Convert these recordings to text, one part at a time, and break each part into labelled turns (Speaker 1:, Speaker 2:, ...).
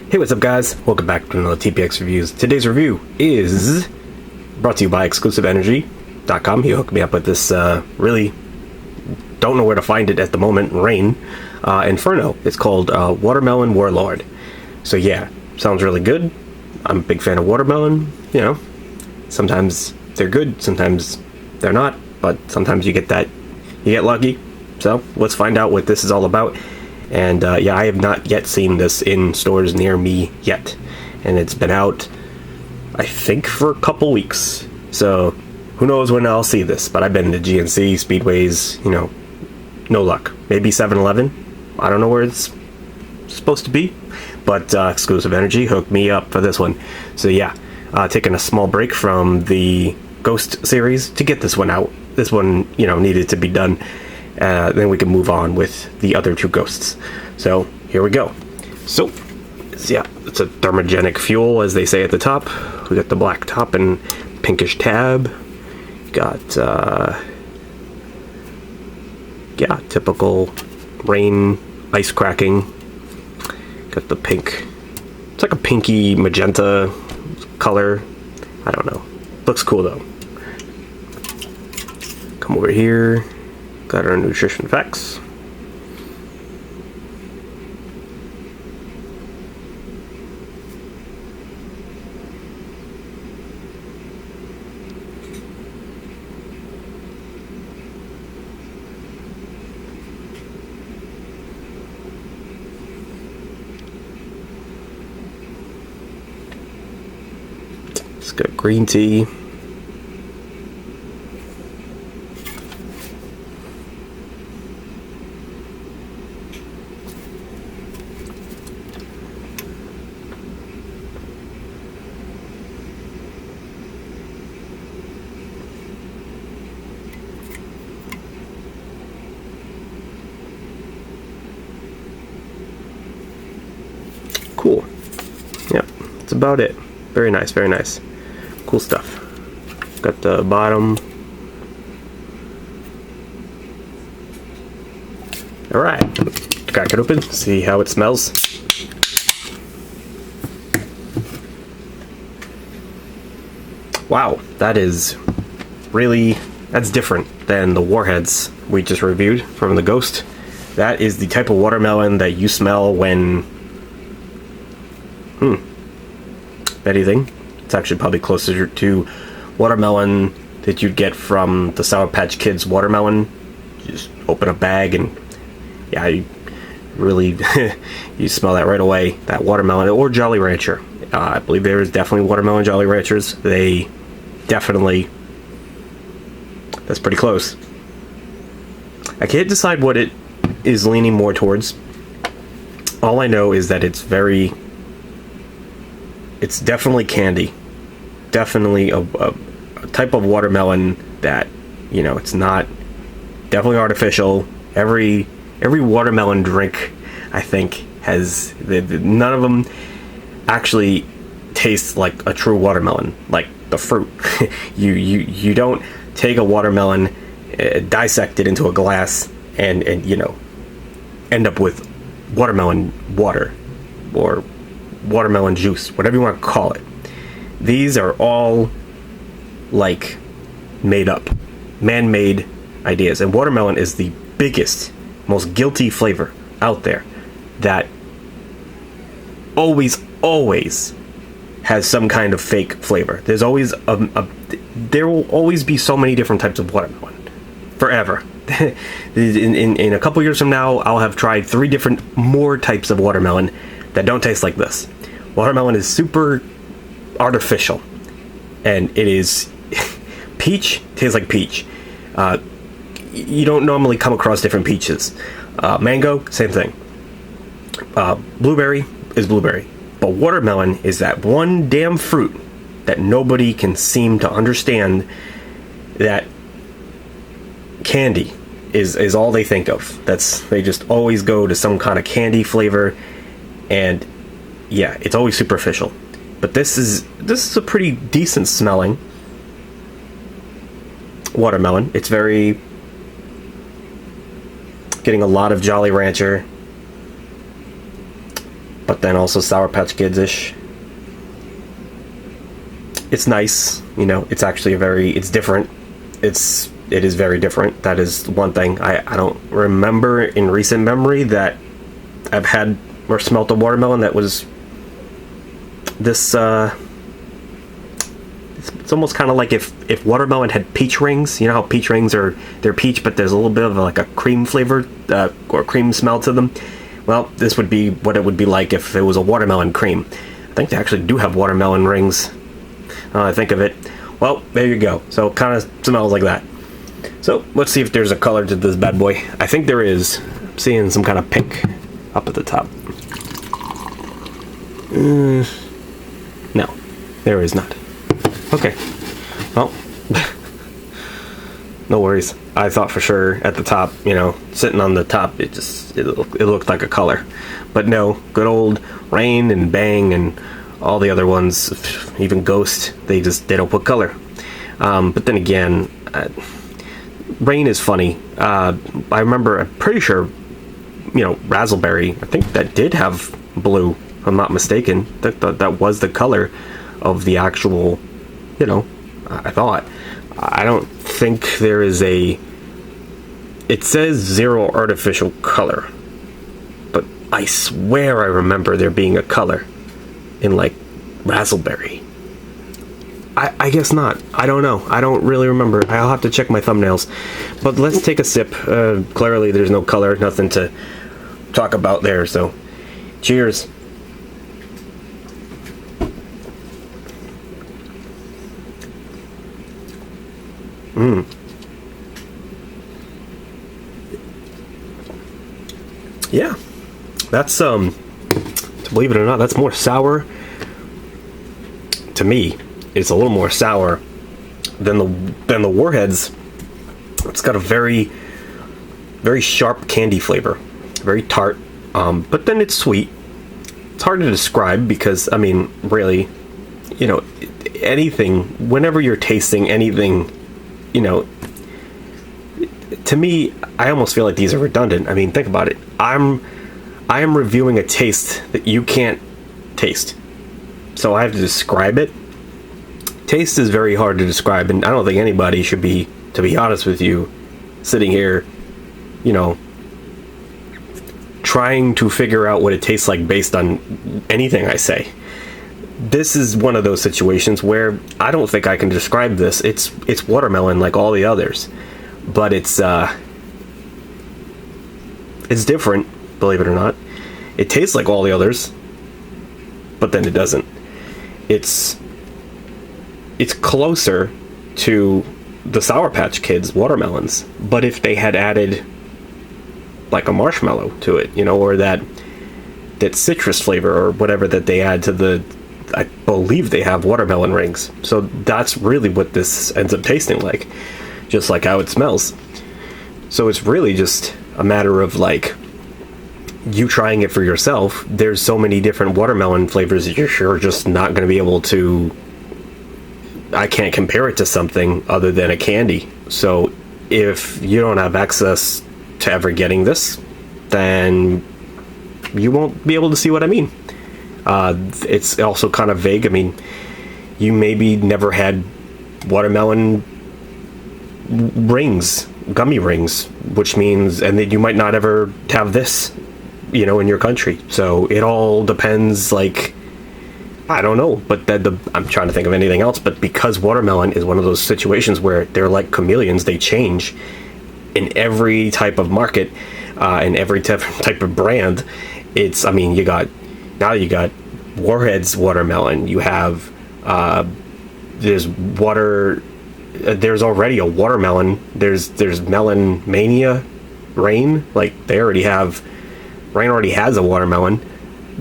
Speaker 1: Hey, what's up guys? Welcome back to another TPX Reviews. Today's review is brought to you by ExclusiveEnergy.com. He hooked me up with this, really don't know where to find it at the moment, rain, Inferno. It's called Watermelon Warlord. So yeah, sounds really good. I'm a big fan of watermelon, you know. Sometimes they're good, sometimes they're not, but sometimes you get lucky. So let's find out what this is all about. And yeah, I have not yet seen this in stores near me yet, and it's been out, I think, for a couple weeks. So who knows when I'll see this? But I've been to GNC, Speedways, you know, no luck. Maybe 7-Eleven. I don't know where it's supposed to be, but Exclusive Energy hooked me up for this one. So yeah, taking a small break from the Ghost series to get this one out. This one, you know, needed to be done. Then we can move on with the other two ghosts. So here we go. So yeah, it's a thermogenic fuel, as they say at the top. We got the black top and pinkish tab. Got yeah, typical rain ice cracking. Got the pink. It's like a pinky magenta color. I don't know. Looks cool though. Come over here. Got our nutrition facts. It's got green tea. Cool. Yep, that's about it. Very nice, very nice. Cool stuff. Got the bottom. Alright, crack it open, see how it smells. Wow, that's different than the Warheads we just reviewed from the Ghost. That is the type of watermelon that you smell when anything. It's actually probably closer to watermelon that you'd get from the Sour Patch Kids watermelon. You just open a bag and yeah, you really you smell that right away. That watermelon, or Jolly Rancher. I believe there is definitely watermelon Jolly Ranchers. They definitely, that's pretty close. I can't decide what it is leaning more towards. All I know is that it's definitely candy. Definitely a type of watermelon that, you know, it's not definitely artificial. Every watermelon drink, I think, has none of them actually taste like a true watermelon, like the fruit. you don't take a watermelon, dissect it into a glass, and you know, end up with watermelon water or watermelon juice, whatever you want to call it. These are all like made up, man-made ideas, and watermelon is the biggest, most guilty flavor out there that always has some kind of fake flavor. There's always there will always be so many different types of watermelon forever. in a couple years from now, I'll have tried 3 different more types of watermelon that don't taste like this. Watermelon is super artificial, and it is peach tastes like peach. You don't normally come across different peaches. Mango, same thing. Blueberry is blueberry, but watermelon is that one damn fruit that nobody can seem to understand. That candy is all they think of. They just always go to some kind of candy flavor, and yeah, it's always superficial. But this is a pretty decent smelling watermelon. It's very, getting a lot of Jolly Rancher, but then also Sour Patch Kids-ish. It's nice, you know, it's actually it's different. It is very different. That is one thing. I don't remember in recent memory that I've had or smelt a watermelon that was this, it's almost kind of like if watermelon had peach rings. You know how peach rings they're peach, but there's a little bit of like a cream flavor or cream smell to them. Well, this would be what it would be like if it was a watermelon cream. I think they actually do have watermelon rings. Now I think of it. Well, there you go. So it kind of smells like that. So let's see if there's a color to this bad boy. I think there is. I'm seeing some kind of pink up at the top. No, there is not. Okay. Well, no worries. I thought for sure at the top, you know, sitting on the top, it looked like a color. But no, good old Rain and Bang and all the other ones, even Ghost, they don't put color. But then again, Rain is funny. I remember, I'm pretty sure, you know, Razzleberry, I think that did have blue, if I'm not mistaken. That was the color of the actual, you know, I thought. I don't think there is it says 0 artificial color, but I swear I remember there being a color in like Razzleberry. I guess not. I don't know. I don't really remember. I'll have to check my thumbnails. But let's take a sip. Clearly there's no color, nothing to talk about there, so cheers. Yeah, that's believe it or not, that's more sour to me. It's a little more sour than the Warheads. It's got a very, very sharp candy flavor, very tart, but then it's sweet. It's hard to describe because, I mean, really, you know, anything, whenever you're tasting anything, you know, to me, I almost feel like these are redundant. I mean, think about it. I am reviewing a taste that you can't taste, so I have to describe it. Taste is very hard to describe, and I don't think anybody should be, to be honest with you, sitting here, you know, trying to figure out what it tastes like based on anything I say. This is one of those situations where I don't think I can describe this. It's watermelon like all the others, but it's different, believe it or not. It tastes like all the others, but then it doesn't. It's closer to the Sour Patch Kids watermelons, but if they had added like a marshmallow to it, you know, or that citrus flavor or whatever that they add to the, I believe they have watermelon rings. So that's really what this ends up tasting like, just like how it smells. So it's really just a matter of like you trying it for yourself. There's so many different watermelon flavors that you're sure just not going to be able to. I can't compare it to something other than a candy. So if you don't have access to ever getting this, then you won't be able to see what I mean. It's also kind of vague. I mean, you maybe never had watermelon rings, gummy rings, which means, and then you might not ever have this, you know, in your country. So it all depends, like, I don't know, but I'm trying to think of anything else, but because watermelon is one of those situations where they're like chameleons, they change in every type of market, in every type of brand. It's, I mean, you got Warheads watermelon, you have, there's already a watermelon, there's Melon Mania, Rain, like Rain already has a watermelon.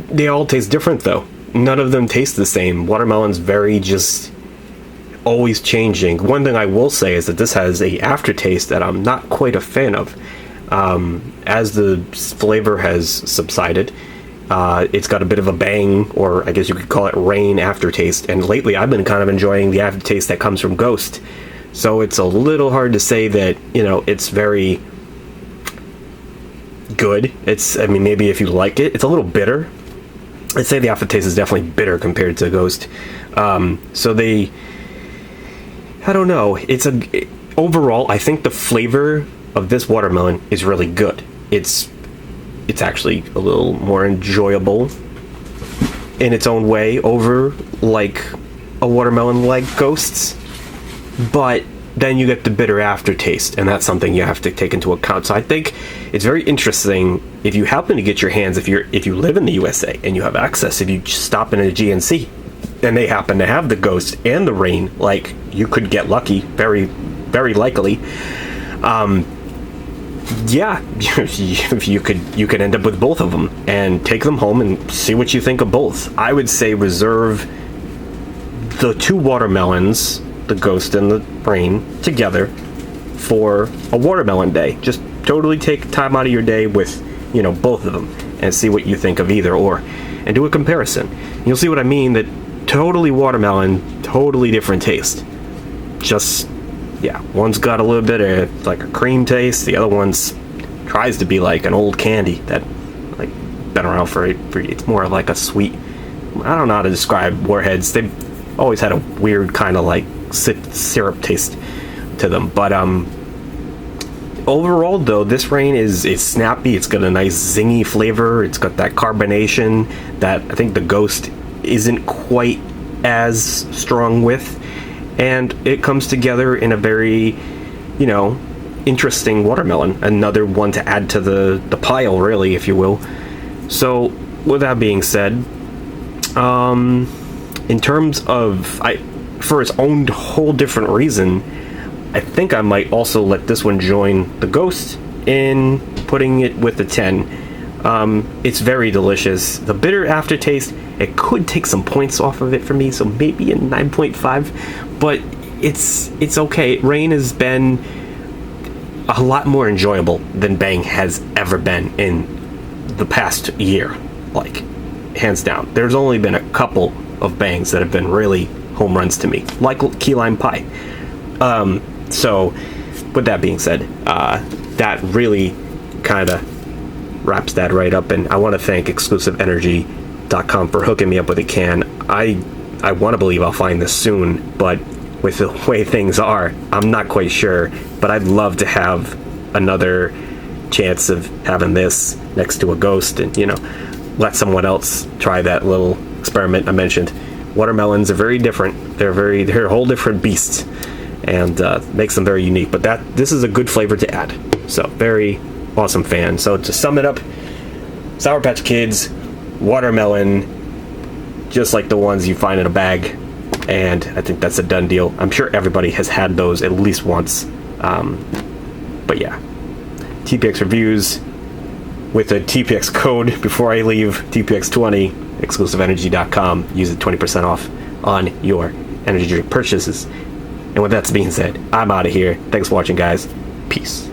Speaker 1: They all taste different though. None of them taste the same. Watermelon's very just always changing. One thing I will say is that this has a aftertaste that I'm not quite a fan of. As the flavor has subsided, it's got a bit of a bang, or I guess you could call it rain aftertaste. And lately I've been kind of enjoying the aftertaste that comes from Ghost. So it's a little hard to say that, you know, it's very good. I mean, maybe if you like it, it's a little bitter. I'd say the aftertaste is definitely bitter compared to Ghost. So they, I don't know. Overall, I think the flavor of this watermelon is really good. It's actually a little more enjoyable in its own way over like a watermelon like Ghost's, but then you get the bitter aftertaste, and that's something you have to take into account. So I think it's very interesting if you happen to get your hands, if you live in the USA and you have access, if you stop in a GNC and they happen to have the Ghost and the Rain, like, you could get lucky, very, very likely. Yeah, you could end up with both of them and take them home and see what you think of both. I would say reserve the two watermelons, the Ghost and the Rain, together for a watermelon day. Just totally take time out of your day with, both of them and see what you think of either or, and do a comparison. And you'll see what I mean, that totally watermelon, totally different taste. Just, yeah, one's got a little bit of like a cream taste, the other one's tries to be like an old candy that like been around for it's more of like a sweet, I don't know how to describe Warheads. They've always had a weird kind of like syrup taste to them, but overall though, this Rain is snappy. It's got a nice zingy flavor. It's got that carbonation that I think the Ghost isn't quite as strong with, and it comes together in a very interesting watermelon, another one to add to the pile, really, if you will. So with that being said, in terms of, for its own whole different reason, I think I might also let this one join the Ghost in putting it with the 10. It's very delicious. The bitter aftertaste, it could take some points off of it for me, so maybe a 9.5, but it's okay. Rain has been a lot more enjoyable than Bang has ever been in the past year, like, hands down. There's only been a couple of Bangs that have been really home runs to me, like Key Lime Pie. So with that being said, that really kind of wraps that right up, and I want to thank ExclusiveEnergy.com for hooking me up with a can. I want to believe I'll find this soon, but with the way things are, I'm not quite sure, but I'd love to have another chance of having this next to a Ghost and, let someone else try that little experiment I mentioned. Watermelons are very different. They're a whole different beast, and makes them very unique, but this is a good flavor to add. So very awesome fan. So to sum it up, Sour Patch Kids, watermelon, just like the ones you find in a bag, and I think that's a done deal. I'm sure everybody has had those at least once. But yeah, TPX reviews with a TPX code before I leave, TPX20, ExclusiveEnergy.com. Use it 20% off on your energy drink purchases. And with that being said, I'm out of here. Thanks for watching, guys. Peace.